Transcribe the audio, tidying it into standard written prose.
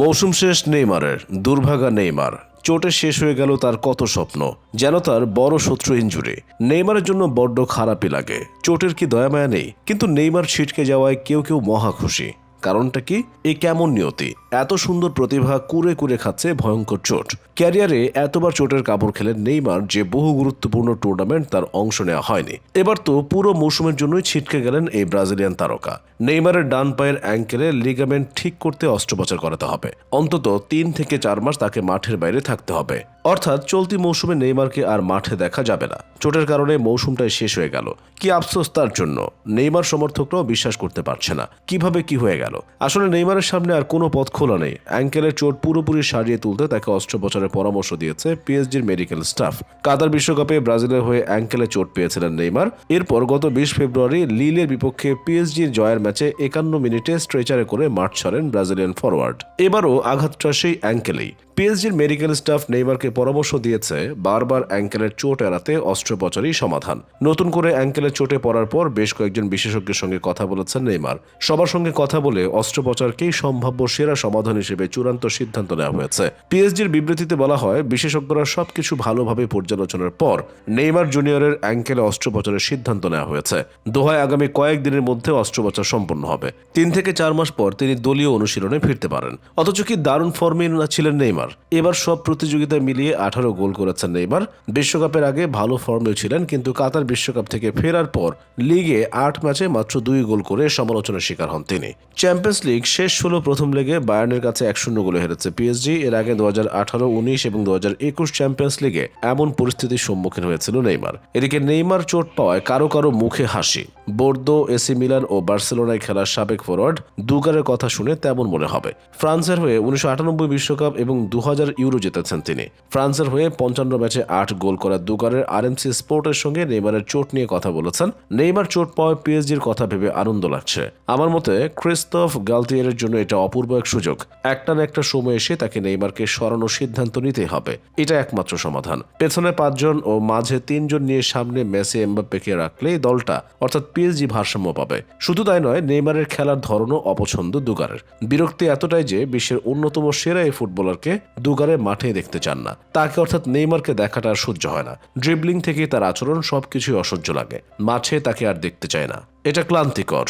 মৌসুম শেষ নেইমারের। দুর্ভাগা নেইমার। চোটে শেষ হয়ে গেল তার কত স্বপ্ন, যেন তার বড় শত্রু ইনজুরি। নেইমারের জন্য বড্ড খারাপই লাগে। চোটের কি দয়ামায়া নেই? কিন্তু নেইমার ছিটকে যাওয়ায় কেউ কেউ মহা খুশি। কারণটা কি? এই কেমন নিয়তি? এত সুন্দর প্রতিভা কুরে কুরে খাচ্ছে ভয়ঙ্কর চোট। ক্যারিয়ারে এতবার চোটের কাপড় খেলেন নেইমার যে বহু গুরুত্বপূর্ণ টুর্নামেন্ট তার অংশ নেওয়া হয়নি। এবার তো পুরো মৌসুমের জন্যই ছিটকে গেলেন এই ব্রাজিলিয়ান তারকা। নেইমারের ডান পায়ের অ্যাঙ্কেলে লিগামেন্ট ঠিক করতে অস্ত্রোপচার করাতে হবে। অন্তত 3 থেকে 4 মাস তাকে মাঠের বাইরে থাকতে হবে। অর্থাৎ চলতি মৌসুমে নেইমারকে আর মাঠে দেখা যাবে না। চোটের কারণে মৌসুমটাই শেষ হয়ে গেল। কি আফসোস তার জন্য। নেইমার সমর্থকরাও বিশ্বাস করতে পারছে না কিভাবে কি হয়ে গেল। আসলে নেইমারের সামনে আর কোনো পথ খোলা নেই। অ্যাঙ্কেলের চোট পুরোপুরি সারিয়ে তুলতে তাকে অস্ত্রোপচারের পরামর্শ দিয়েছে পিএসজির মেডিকেল স্টাফ। কাতার বিশ্বকাপে ব্রাজিলের হয়ে অ্যাঙ্কেলে চোট পেয়েছিলেন নেইমার। এরপর গত 20 ফেব্রুয়ারি লিলের বিপক্ষে পিএসজির জয়ের ম্যাচে 51 মিনিটে স্ট্রেচারে করে মাঠ ছাড়েন ব্রাজিলিয়ান ফরওয়ার্ড। এবারও আঘাতটা সেই অ্যাঙ্কেলেই। পিএসজির মেডিকেল স্টাফ নেইমারকে পরামর্শ দিয়েছে বারবার অ্যাঙ্কেলের চোট এড়াতে অস্ত্রোপচারই সমাধান। নতুন করে অ্যাঙ্কেলের চোটে পড়ার পর বেশ কয়েকজন বিশেষজ্ঞের সঙ্গে কথা বলেছেন নেইমার। সবার সঙ্গে কথা বলে অস্ত্রোপচারকেই সম্ভাব্য সেরা সমাধান হিসেবে চূড়ান্ত সিদ্ধান্ত নেওয়া হয়েছে। পিএসজির বিবৃতিতে বলা হয়, বিশেষজ্ঞরা সবকিছু ভালোভাবে পর্যালোচনার পর নেইমার জুনিয়রের অ্যাঙ্কেলে অস্ত্রোপচারের সিদ্ধান্ত নেওয়া হয়েছে। দোহায় আগামী কয়েকদিনের মধ্যে অস্ত্রোপচার সম্পন্ন হবে। 3 থেকে 4 মাস পর তিনি দলীয় অনুশীলনে ফিরতে পারেন। অথচ কি দারুণ ফর্মে ছিলেন নেইমার। এবার সব প্রতিযোগিতায় মিলিয়ে 18 গোল করেছেন নেইমার। বিশ্বকাপের আগে ভালো ফর্মেও ছিলেন, কিন্তু কাতার বিশ্বকাপ থেকে ফেরার পর লিগে 8 ম্যাচে মাত্র 2 গোল করে সমালোচনার শিকার হন তিনি। চ্যাম্পিয়ন্স লিগ শেষ হলো প্রথম লেগে বায়ার্নের কাছে 1-0 গোলে হেরেছে পিএসজি। এর আগে 2018, 19 এবং 2021 চ্যাম্পিয়ন্স লিগে এমন পরিস্থিতির সম্মুখীন হয়েছিল নেইমার। এদিকে নেইমার চোট পাওয়ায় কারো কারো মুখে হাসি। বোর্দো, এসি মিলান ও বার্সেলোনায় খেলার সাবেক ফরওয়ার্ড দুগারের কথা শুনে তেমন মনে হবে। ফ্রান্সের হয়ে 1998 বিশ্বকাপ এবং 2000 ইউরো জিতেছেন তিনি। ফ্রান্সের হয়ে 55 ম্যাচে 8 গোল করা দুগারের আরএমসি স্পোর্টের সঙ্গে নেইমারের চোট নিয়ে কথা বলেছেন। নেইমার চোট পাওয়ায় পিএসজির কথা ভেবে আনন্দ লাগছে। আমার মতে ক্রিস্তফ গালতিয়েরের জন্য এটা অপূর্ব এক সুযোগ। একটা না একটা সময় এসে তাকে নেইমারকে সরানোর সিদ্ধান্ত নিতেই হবে। এটা একমাত্র সমাধান। পেছনে 5 জন ও মাঝে 3 জন নিয়ে সামনে মেসি, এমবাপ্পেকে রাখলেই দলটা অর্থাৎ পিএসজি ভারসাম্য পাবে। শুধু তাই নয়, নেইমারের খেলার ধরনও অপছন্দ দুগারের। বিরক্তি এতটাই যে বিশ্বের অন্যতম সেরা এই ফুটবলারকে দুগারে মাঠে দেখতে চান না। তাকে অর্থাৎ নেইমারকে দেখাটা আর সহ্য হয় না। ড্রিবলিং থেকে তার আচরণ সবকিছুই অসহ্য লাগে। মাঠে তাকে আর দেখতে চায় না। এটা ক্লান্তিকর।